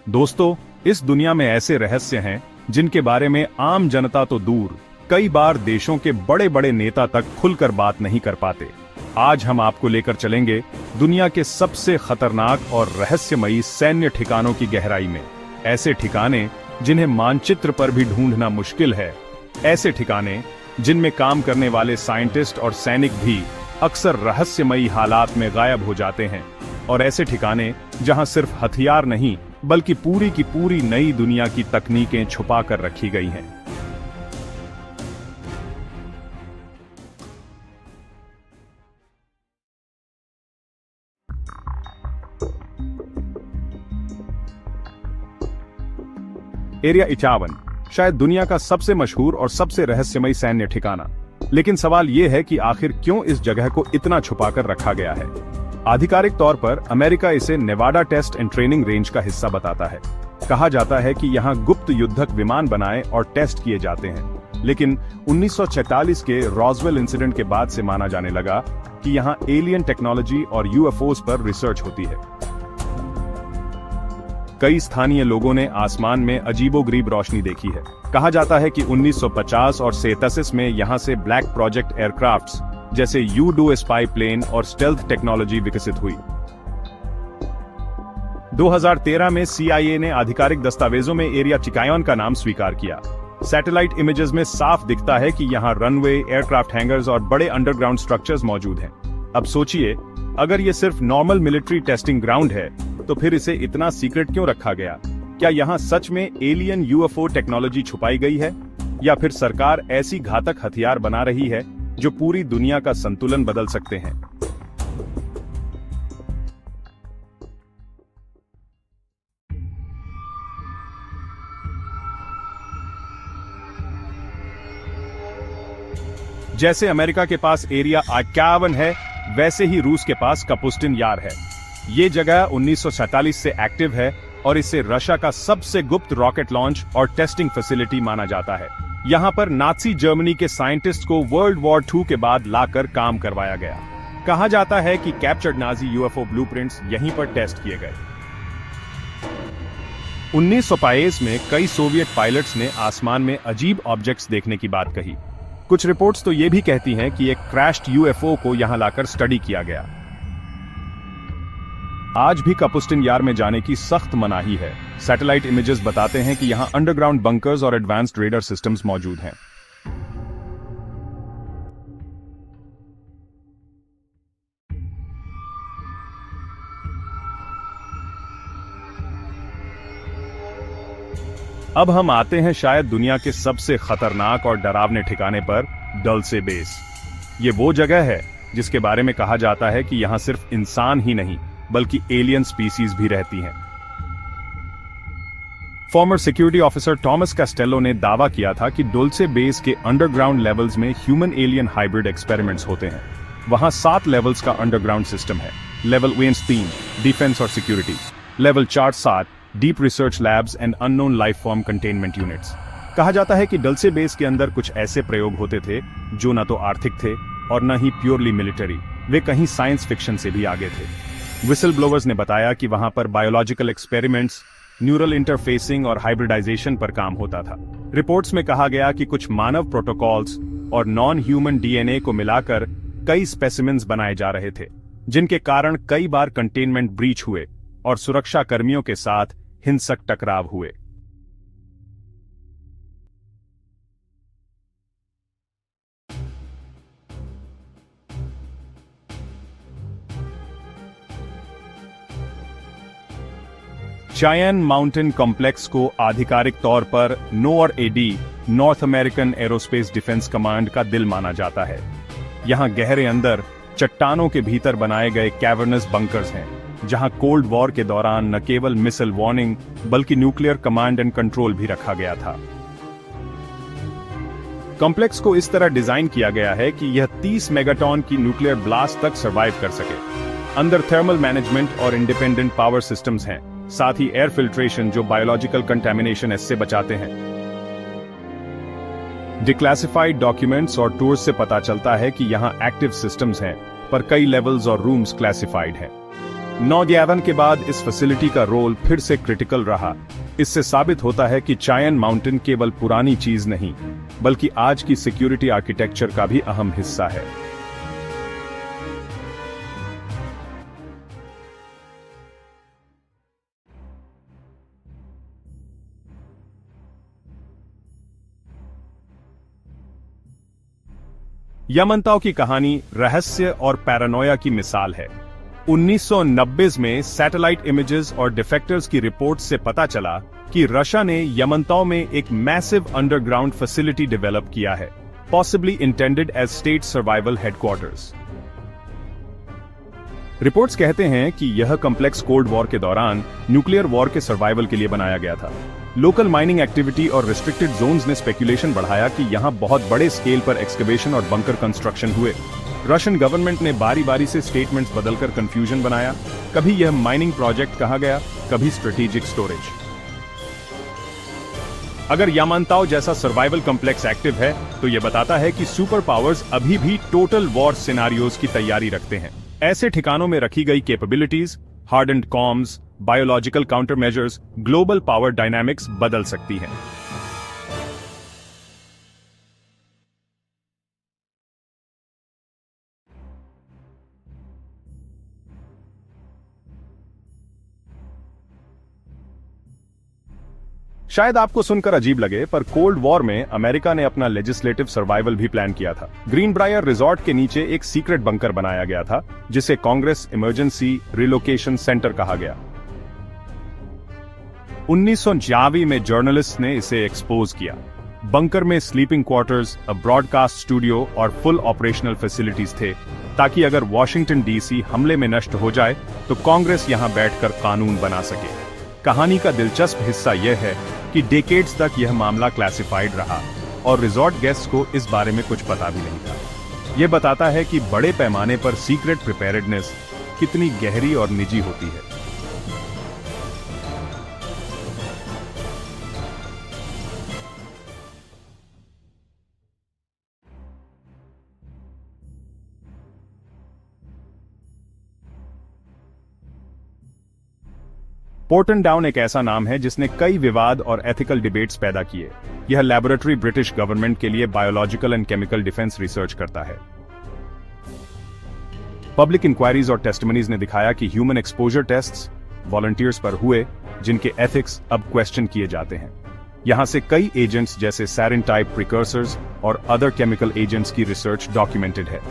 दोस्तों, इस दुनिया में ऐसे रहस्य हैं जिनके बारे में आम जनता तो दूर, कई बार देशों के बड़े बड़े नेता तक खुलकर बात नहीं कर पाते। आज हम आपको लेकर चलेंगे दुनिया के सबसे खतरनाक और रहस्यमयी सैन्य ठिकानों की गहराई में। ऐसे ठिकाने जिन्हें मानचित्र पर भी ढूंढना मुश्किल है, ऐसे ठिकाने जिनमें काम करने वाले साइंटिस्ट और सैनिक भी अक्सर रहस्यमयी हालात में गायब हो जाते हैं, और ऐसे ठिकाने जहां सिर्फ हथियार नहीं बल्कि पूरी की पूरी नई दुनिया की तकनीकें छुपा कर रखी गई हैं। एरिया 51 शायद दुनिया का सबसे मशहूर और सबसे रहस्यमयी सैन्य ठिकाना। लेकिन सवाल यह है कि आखिर क्यों इस जगह को इतना छुपाकर रखा गया है। आधिकारिक तौर पर अमेरिका इसे Nevada test and training range का हिस्सा बताता है। कहा जाता है कि यहाँ गुप्त युद्धक विमान बनाए और टेस्ट किए जाते हैं, लेकिन 1946 के रॉसवेल इंसिडेंट के बाद से माना जाने लगा कि यहाँ एलियन टेक्नोलॉजी और यूएफओस पर रिसर्च होती है। कई स्थानीय लोगों ने आसमान में अजीबोगरीब रोशनी देखी है। कहा जाता है कि 1950 और 87 में यहाँ से ब्लैक प्रोजेक्ट एयरक्राफ्ट्स जैसे U-2 स्पाई प्लेन और स्टेल्थ टेक्नोलॉजी विकसित हुई। 2013 में CIA ने आधिकारिक दस्तावेजों में एरिया 51 का नाम स्वीकार किया। सैटेलाइट इमेजेस में साफ दिखता है कि यहाँ रनवे, एयरक्राफ्ट हैंगर्स और बड़े अंडरग्राउंड स्ट्रक्चर्स मौजूद हैं। अब सोचिए, अगर ये सिर्फ नॉर्मल मिलिट्री टेस्टिंग ग्राउंड है, तो फिर इसे इतना सीक्रेट क्यों रखा गया? क्या यहाँ सच में एलियन UFO टेक्नोलॉजी छुपाई गई है, या फिर सरकार ऐसी घातक हथियार बना रही है जो पूरी दुनिया का संतुलन बदल सकते हैं? जैसे अमेरिका के पास एरिया 51 है, वैसे ही रूस के पास कपुस्टिन यार है। ये जगह 1947 से एक्टिव है और इसे रशिया का सबसे गुप्त रॉकेट लॉन्च और टेस्टिंग फैसिलिटी माना जाता है। यहाँ पर नाजी जर्मनी के साइंटिस्ट को वर्ल्ड वॉर 2 के बाद लाकर काम करवाया गया। कहा जाता है कि कैप्चर्ड नाजी UFO ब्लूप्रिंट्स यहीं पर टेस्ट किए गए। 1952 में कई सोवियत पायलट्स ने आसमान में अजीब ऑब्जेक्ट्स देखने की बात कही। कुछ रिपोर्ट्स तो ये भी कहती हैं कि एक क्रैश्ड UFO को यहां लाकर स्टडी किया गया। आज भी कपुस्टिन यार में जाने की सख्त मनाही है। सैटेलाइट इमेजेस बताते हैं कि यहां अंडरग्राउंड बंकर्स और एडवांस्ड रेडर सिस्टम्स मौजूद हैं। अब हम आते हैं शायद दुनिया के सबसे खतरनाक और डरावने ठिकाने पर, डल्से बेस। ये वो जगह है जिसके बारे में कहा जाता है कि यहां सिर्फ इंसान ही नहीं बल्कि एलियन स्पीसीज भी रहती हैं। Farmer security officer Thomas Castello ने दावा किया था कि डुल्से बेस के अंडरग्राउंड लेवल्स में ह्यूमन एलियन हाइब्रिड एक्सपेरिमेंट्स होते हैं। वहां 7 लेवल्स का अंडरग्राउंड सिस्टम है। लेवल 3 डिफेंस और security, level 4-7 deep research labs and unknown life form containment units. कहा जाता है कि डल्से बेस के अंदर कुछ ऐसे प्रयोग होते थे जो न तो आर्थिक थे और न ही प्योरली मिलिट्री, वे कहीं साइंस फिक्शन से भी आगे थे। विसल ब्लोवर्स ने बताया कि वहां पर बायोलॉजिकल एक्सपेरिमेंट्स, न्यूरल इंटरफेसिंग और हाइब्रिडाइजेशन पर काम होता था। रिपोर्ट्स में कहा गया कि कुछ मानव प्रोटोकॉल्स और नॉन ह्यूमन DNA को मिलाकर कई स्पेसिमेंस बनाए जा रहे थे, जिनके कारण कई बार कंटेनमेंट ब्रीच हुए और सुरक्षा कर्मियों के साथ हिंसक टकराव हुए। चायन माउंटेन कॉम्प्लेक्स को आधिकारिक तौर पर NORAD, north American aerospace defence command का दिल माना जाता है। यहां गहरे अंदर चट्टानों के भीतर बनाए गए कैवर्नस बंकर्स हैं, जहां कोल्ड वॉर के दौरान न केवल मिसाइल वार्निंग बल्कि न्यूक्लियर कमांड एंड कंट्रोल भी रखा गया था। कॉम्प्लेक्स को इस तरह डिजाइन किया गया है कि यह 30 मेगाटन की न्यूक्लियर ब्लास्ट तक सर्वाइव कर सके। अंदर थर्मल मैनेजमेंट और इंडिपेंडेंट पावर सिस्टम्स हैं, साथ ही एयर फिल्ट्रेशन जो बायोलॉजिकल कंटामिनेशन से बचाते हैं। डिक्लासिफाइड डॉक्यूमेंट्स और टूर्स से पता चलता है कि यहां एक्टिव सिस्टम्स हैं, पर कई लेवल्स और रूम्स क्लासिफाइड हैं। 9/11 के बाद इस फैसिलिटी का रोल फिर से क्रिटिकल रहा। इससे साबित होता है कि चायन माउंटेन केवल पुरानी चीज नहीं, बल्कि आज की सिक्योरिटी आर्किटेक्चर का भी अहम हिस्सा है। यमनताओ की कहानी रहस्य और पैरानोया की मिसाल है। 1990 में सैटेलाइट इमेजेस और डिफेक्टर्स की रिपोर्ट से पता चला कि रशिया ने यमनताओ में एक मैसिव अंडरग्राउंड फैसिलिटी डेवलप किया है, possibly intended as state survival headquarters. Reports कहते हैं कि यह कॉम्प्लेक्स कोल्ड वॉर के दौरान न्यूक्लियर वॉर के सर्वाइवल के लिए बनाया गया था। लोकल माइनिंग एक्टिविटी और रिस्ट्रिक्टेड जोन्स ने स्पेकुलेशन बढ़ाया कि यहां बहुत बड़े स्केल पर एक्सकवेशन और बंकर कंस्ट्रक्शन हुए। रशियन गवर्नमेंट ने बारी बारी से स्टेटमेंट्स बदलकर कंफ्यूजन बनाया। कभी यह माइनिंग प्रोजेक्ट कहा गया, कभी स्ट्रेटेजिक स्टोरेज। अगर यामांताओ जैसा सर्वाइवल कॉम्प्लेक्स एक्टिव है, तो यह बताता है कि सुपर पावर्स अभी भी टोटल वॉर सिनारियोज की तैयारी रखते हैं। ऐसे ठिकानों में रखी गई capabilities, hardened comms, biological countermeasures, global power dynamics बदल सकती हैं। शायद आपको सुनकर अजीब लगे, पर कोल्ड वॉर में अमेरिका ने अपना लेजिस्लेटिव सर्वाइवल भी प्लान किया था। ग्रीन ब्रायर रिजॉर्ट के नीचे एक सीक्रेट बंकर बनाया गया था, जिसे कांग्रेस इमरजेंसी रिलोकेशन सेंटर कहा गया। 1950 में जर्नलिस्ट ने इसे एक्सपोज किया। बंकर में sleeping quarters, a broadcast studio और फुल ऑपरेशनल फैसिलिटीज थे, ताकि अगर वॉशिंगटन डीसी हमले में नष्ट हो जाए तो कांग्रेस यहां बैठकर कानून बना सके। कहानी का दिलचस्प हिस्सा यह है कि डेकेड्स तक यह मामला क्लासिफाइड रहा और रिजॉर्ट गेस्ट्स को इस बारे में कुछ पता भी नहीं था। यह बताता है कि बड़े पैमाने पर सीक्रेट प्रिपेयर्डनेस कितनी गहरी और निजी होती है। पोर्टन डाउन एक ऐसा नाम है जिसने कई विवाद और एथिकल डिबेट्स पैदा किए। यह लैबोरेटरी ब्रिटिश गवर्नमेंट के लिए biological and chemical defence research करता है। पब्लिक इंक्वायरीज और टेस्टिमनीज ने दिखाया कि ह्यूमन एक्सपोजर टेस्ट्स वॉलंटियर्स पर हुए, जिनके एथिक्स अब क्वेश्चन किए जाते हैं। यहां से कई एजेंट्स जैसे सैरिन टाइप प्रिकर्सर्स और अदर केमिकल एजेंट्स की रिसर्च डॉक्यूमेंटेड है।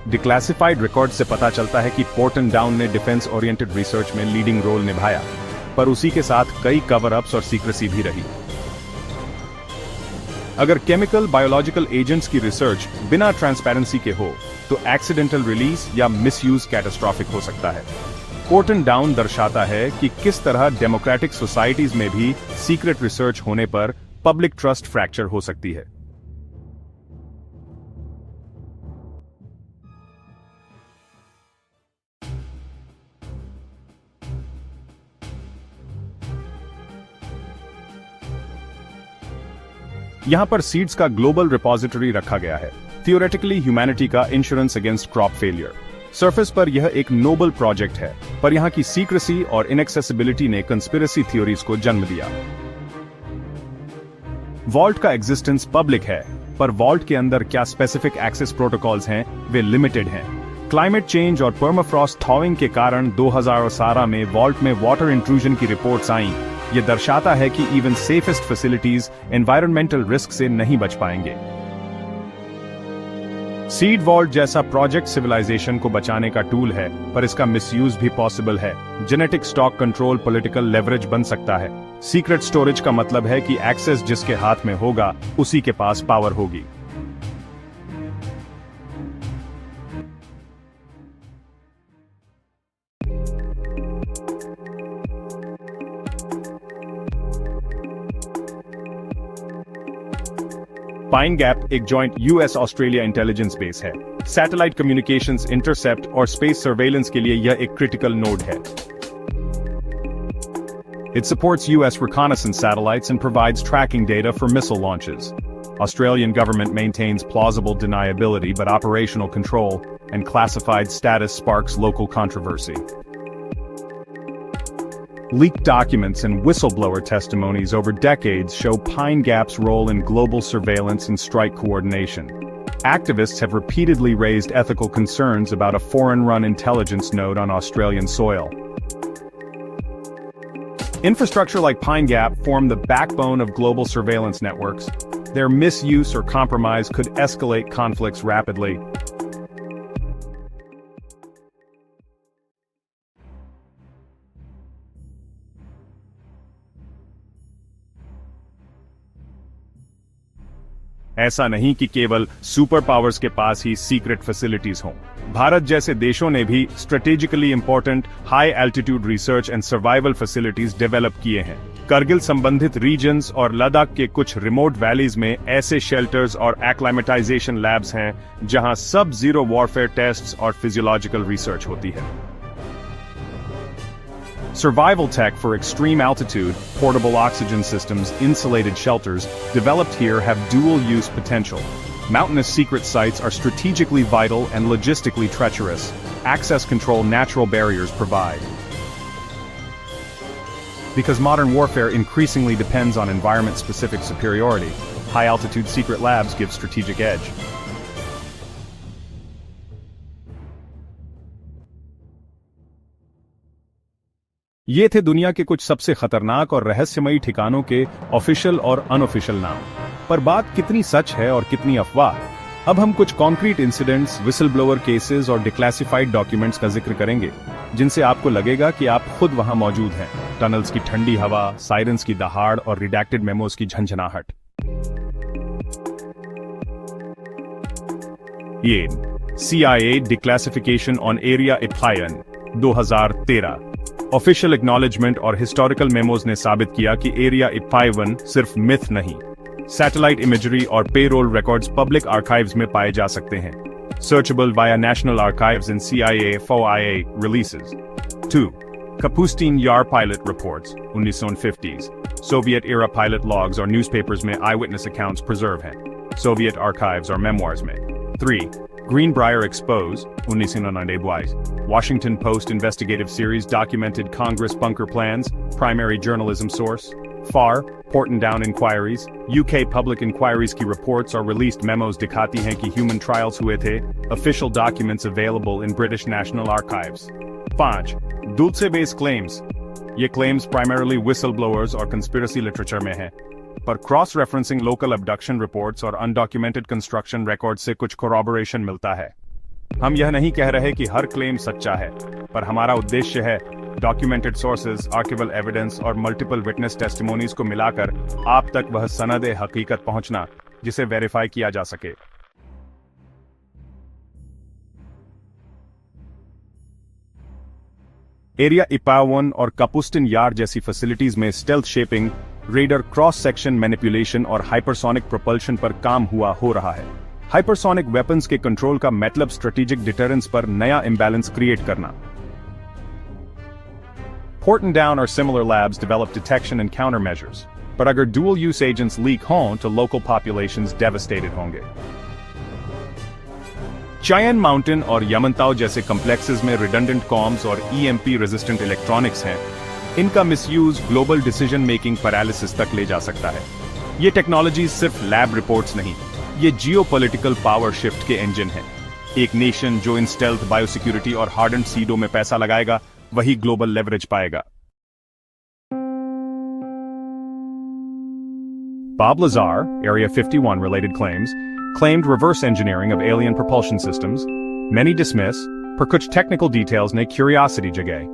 डिक्लासिफाइड रिकॉर्ड से पता चलता है कि पोर्टन डाउन ने डिफेंस ओरिएंटेड रिसर्च में लीडिंग रोल निभाया, पर उसी के साथ कई कवर अप्स और सीक्रेसी भी रही। अगर केमिकल बायोलॉजिकल एजेंट्स की रिसर्च बिना ट्रांसपेरेंसी के हो, तो एक्सीडेंटल रिलीज या मिसयूज कैटास्ट्रॉफिक हो सकता है। पोर्टन डाउन दर्शाता है कि किस तरह डेमोक्रेटिक सोसाइटीज में भी सीक्रेट रिसर्च होने पर पब्लिक ट्रस्ट फ्रैक्चर हो सकती है। यहां पर सीड्स का ग्लोबल रिपोजिटरी रखा गया है, थियोरेटिकली ह्यूमैनिटी का insurance against crop failure. Surface पर यह एक नोबल प्रोजेक्ट है, पर यहां की सीक्रेसी और इनएक्सेसिबिलिटी ने कंस्पिरेसी थ्योरीज को जन्म दिया। वॉल्ट का एग्जिस्टेंस पब्लिक है, पर वॉल्ट के अंदर क्या स्पेसिफिक एक्सेस प्रोटोकॉल्स हैं, वे लिमिटेड हैं। क्लाइमेट चेंज और पर्माफ्रॉस्ट थॉविंग के कारण 2017 में वॉल्ट में वाटर इंट्रूजन की रिपोर्ट्स आईं। ये दर्शाता है कि even safest facilities environmental risk से नहीं बच पाएंगे। सीड वॉल्ट जैसा प्रोजेक्ट सिविलाइजेशन को बचाने का टूल है, पर इसका मिसयूज भी पॉसिबल है। Genetic stock control political leverage बन सकता है। सीक्रेट स्टोरेज का मतलब है कि एक्सेस जिसके हाथ में होगा, उसी के पास पावर होगी। पाइन गैप एक joint US Australia intelligence base है। सैटेलाइट कम्युनिकेशंस, इंटरसेप्ट और स्पेस सर्वेलेंस के लिए यह एक क्रिटिकल नोड है। It supports US reconnaissance satellites and provides tracking data for missile launches. Australian government maintains plausible deniability, but operational control and classified status sparks local controversy. Leaked documents and whistleblower testimonies over decades show Pine Gap's role in global surveillance and strike coordination. Activists have repeatedly raised ethical concerns about a foreign-run intelligence node on Australian soil. Infrastructure like Pine Gap form the backbone of global surveillance networks. Their misuse or compromise could escalate conflicts rapidly. ऐसा नहीं कि केवल super powers के पास ही secret facilities हों। भारत जैसे देशों ने भी strategically important high altitude research and survival facilities develop किए हैं। करगिल संबंधित रीजन्स और लद्दाख के कुछ रिमोट वैलीज में ऐसे शेल्टर्स और एक्लामेटाइजेशन लैब्स हैं जहां सब जीरो वॉरफेयर टेस्ट्स और फिजियोलॉजिकल रिसर्च होती है। Survival tech for extreme altitude, portable oxygen systems, insulated shelters, developed here have dual-use potential. Mountainous secret sites are strategically vital and logistically treacherous. Access control natural barriers provide. Because modern warfare increasingly depends on environment-specific superiority, high-altitude secret labs give strategic edge. ये थे दुनिया के कुछ सबसे खतरनाक और रहस्यमयी ठिकानों के ऑफिशियल और अनऑफिशियल नाम। पर बात कितनी सच है और कितनी अफवाह? अब हम कुछ concrete incidents, whistle blower cases और डिक्लासिफाइड डॉक्यूमेंट्स का जिक्र करेंगे, जिनसे आपको लगेगा कि आप खुद वहां मौजूद हैं। टनल्स की ठंडी हवा, साइरन्स की दहाड़ और रिडैक्टेड मेमोज की झंझनाहट। ये CIA declassification on area 51 2013 official acknowledgement और हिस्टोरिकल मेमोज ने साबित किया कि एरिया 51 सिर्फ मिथ नहीं, सैटेलाइट इमेजरी और पेरोल रिकॉर्ड्स पब्लिक आर्काइव्स में पाए जा सकते हैं। Searchable via national archives and CIA FOIA रिलीजेस। 2. Kapustin Yar pilot reports 1950s. Soviet era pilot logs और न्यूज़पेपर्स में eyewitness accounts preserve हैं। Soviet archives और memoirs में। 3. Greenbrier Expose, 1992. Washington Post investigative series documented Congress bunker plans, primary journalism source. FAR, Porton Down inquiries, UK public inquiries की reports और released memos दिखाती हैं कि human trials हुए थे, official documents available in British National Archives. 5. Dulce Base claims. ये claims primarily whistleblowers और conspiracy literature में हैं, पर cross referencing local abduction reports और अनडॉक्यूमेंटेड कंस्ट्रक्शन रिकॉर्ड से कुछ कोरॉबोरेशन मिलता है। हम यह नहीं कह रहे कि हर क्लेम सच्चा है, पर हमारा उद्देश्य है डॉक्यूमेंटेड सोर्सेज, आर्किवल एविडेंस और मल्टीपल विटनेस टेस्टिमोनीज को मिलाकर आप तक वह सनद हकीकत पहुंचना जिसे वेरीफाई किया जा सके। एरिया 51 और कपुस्टिन यार जैसी फैसिलिटीज में stealth shaping, raider cross section manipulation और हाइपरसोनिक प्रोपल्शन पर काम हो रहा है। हाइपरसोनिक वेपन्स के कंट्रोल का मतलब स्ट्रेटेजिक डिटरेंस पर नया इंबैलेंस क्रिएट करना। Porton Down or similar labs develop detection and countermeasures, but अगर dual use agents leak हों तो local populations devastated होंगे। Cheyenne Mountain और यमनताओ जैसे complexes में redundant comms और EMP resistant electronics हैं। इनका misuse global decision making paralysis तक ले जा सकता है। ये टेक्नोलॉजी सिर्फ लैब रिपोर्ट्स नहीं, ये जियोपॉलिटिकल पावर शिफ्ट के इंजन हैं। एक नेशन जो इन स्टेल्थ, बायोसिक्योरिटी और हार्डन्ड सीडो में पैसा लगाएगा, वही ग्लोबल लेवरेज पाएगा। Bob Lazar, Area 51 related claims, claimed reverse engineering of alien propulsion systems. Many dismiss, पर कुछ technical details ने curiosity जगाई।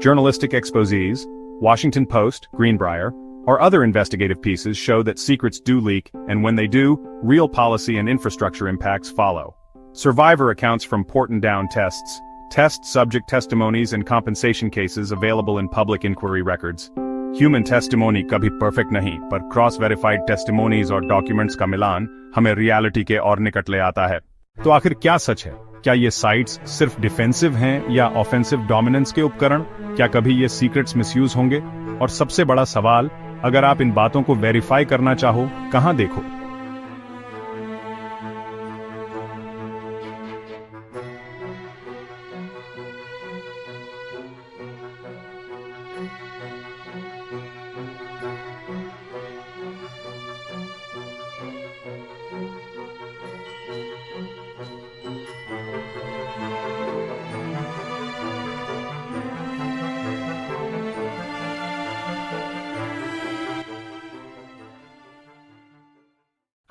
Journalistic exposés, Washington Post, Greenbrier, or other investigative pieces show that secrets do leak, and when they do, real policy and infrastructure impacts follow. Survivor accounts from Porton Down tests, test subject testimonies and compensation cases available in public inquiry records. Human testimony कभी perfect नहीं, पर cross-verified testimonies और documents का मिलान हमें reality के और निकट ले आता है। तो आखिर क्या सच है? क्या ये साइट्स सिर्फ डिफेंसिव हैं या ऑफेंसिव डोमिनेंस के उपकरण? क्या कभी ये सीक्रेट्स मिसयूज होंगे? और सबसे बड़ा सवाल, अगर आप इन बातों को वेरीफाई करना चाहो, कहां देखो?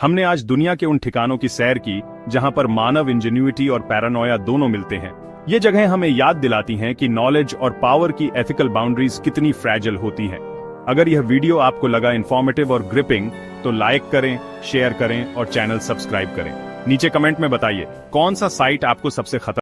हमने आज दुनिया के उन ठिकानों की सैर की जहां पर मानव इंजेन्युइटी और पैरानोया दोनों मिलते हैं। ये जगहें हमें याद दिलाती हैं कि नॉलेज और पावर की एथिकल बाउंड्रीज कितनी फ्रैजिल होती हैं। अगर यह वीडियो आपको लगा इंफॉर्मेटिव और ग्रिपिंग तो लाइक करें, शेयर करें और चैनल सब्सक्राइब करें। नीचे कमेंट में बताइए कौन सा साइट आपको सबसे खतरनाक